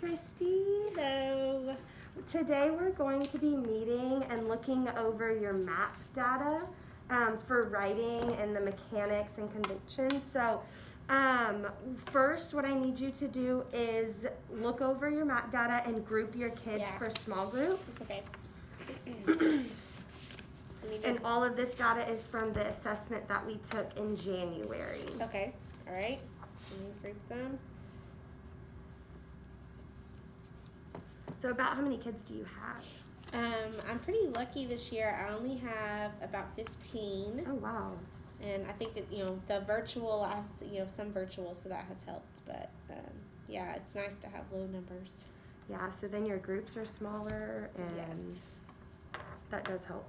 Christy. Hello. Today we're going to be meeting and looking over your map data for writing and the mechanics and conventions. So first what I need you to do is look over your map data and group your kids for small group. Okay. And all of this data is from the assessment that we took in January. Okay. All right. Let me group them. So about how many kids do you have? I'm pretty lucky this year. I only have about 15. Oh, wow. And I think that, the virtual, I have, some virtual, so that has helped. But, yeah, it's nice to have low numbers. Yeah, so then your groups are smaller, and yes, that does help.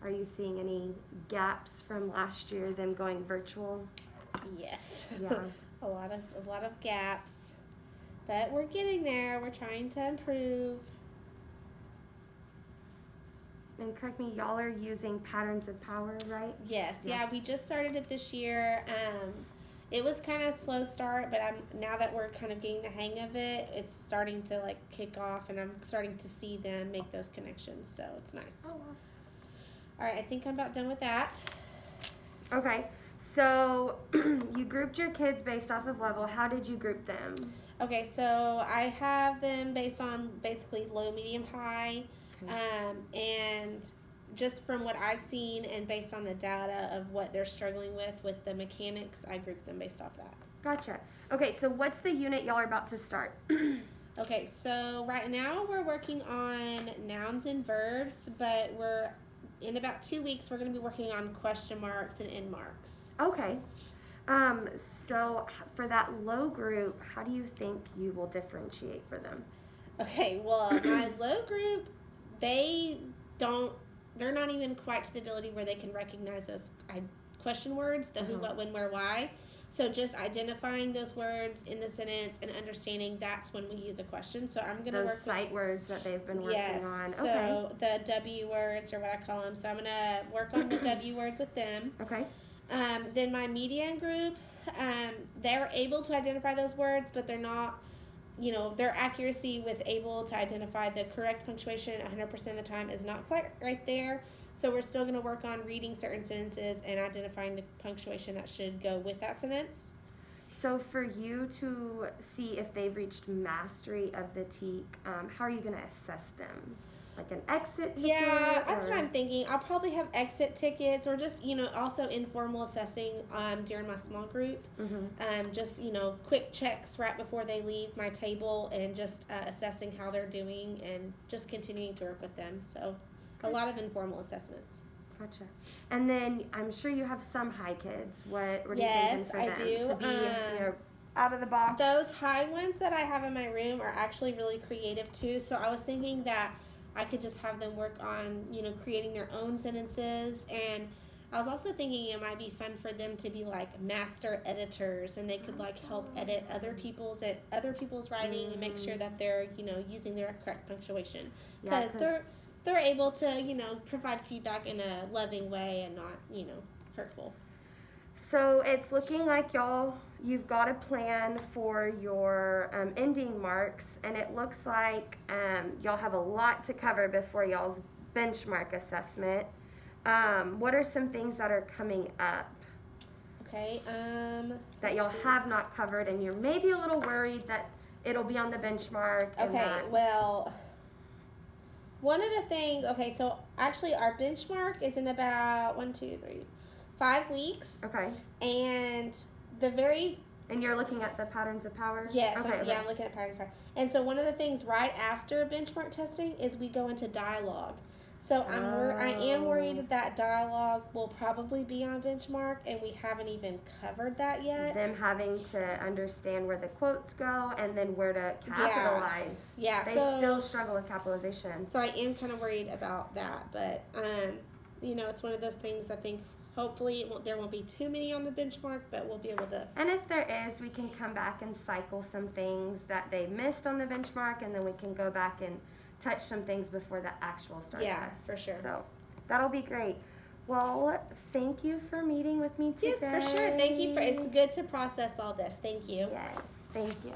Are you seeing any gaps from last year, them going virtual? Yes. Yeah. a lot of gaps. But we're getting there. We're trying to improve. And correct me, y'all are using Patterns of Power, right? Yes. Yeah, we just started it this year. It was kind of a slow start, but now that we're kind of getting the hang of it, it's starting to kick off, and I'm starting to see them make those connections. So it's nice. Oh, awesome. All right, I think I'm about done with that. Okay, so you grouped your kids based off of level. How did you group them? Okay, so I have them based on basically low, medium, high, and just from what I've seen and based on the data of what they're struggling with the mechanics, I group them based off that. Gotcha. Okay, so what's the unit y'all are about to start? Okay, so right now we're working on nouns and verbs, but in about 2 weeks, we're going to be working on question marks and end marks. Okay. So for that low group, how do you think you will differentiate for them? Okay, well, my low group, they're not even quite to the ability where they can recognize those question words, the who, what, when, where, why. So just identifying those words in the sentence and understanding that's when we use a question. So I'm going to work with sight words that they've been working on. So the W words, or what I call them. So I'm going to work on the W words with them. Okay. Then my median group, they're able to identify those words, but they're not, their accuracy with able to identify the correct punctuation 100% of the time is not quite right there. So we're still going to work on reading certain sentences and identifying the punctuation that should go with that sentence. So for you to see if they've reached mastery of the TEK, how are you going to assess them? Like an exit ticket? Yeah, that's what I'm thinking. I'll probably have exit tickets, or just, also informal assessing during my small group. Just, quick checks right before they leave my table, and just assessing how they're doing and just continuing to work with them. So a lot of informal assessments. Gotcha. And then I'm sure you have some high kids. What do you think for them? Yes, I do. To be, out of the box? Those high ones that I have in my room are actually really creative too. So I was thinking that I could just have them work on, creating their own sentences. And I was also thinking it might be fun for them to be like master editors, and they could help edit other people's writing and make sure that they're, using their correct punctuation. Because they're able to, provide feedback in a loving way and not, hurtful. So it's looking like you've got a plan for your ending marks, and it looks like y'all have a lot to cover before y'all's benchmark assessment. What are some things that are coming up? Okay. That y'all have not covered, and you're maybe a little worried that it'll be on the benchmark. Okay, well, one of the things, so actually our benchmark is in about 5 weeks. Okay. And and you're looking at the Patterns of Power? Yes. Okay, I'm looking at Patterns of Power. And so one of the things right after benchmark testing is we go into dialogue. So I am worried that dialogue will probably be on benchmark, and we haven't even covered that yet. Them having to understand where the quotes go and then where to capitalize. Yeah. They still struggle with capitalization. So I am kind of worried about that, but it's one of those things. I think hopefully there won't be too many on the benchmark, but we'll be able to. And if there is, we can come back and cycle some things that they missed on the benchmark, and then we can go back and touch some things before the actual start test. For sure. So that'll be great. Well, thank you for meeting with me today. Yes, for sure. Thank you for. It's good to process all this. Thank you. Yes, thank you.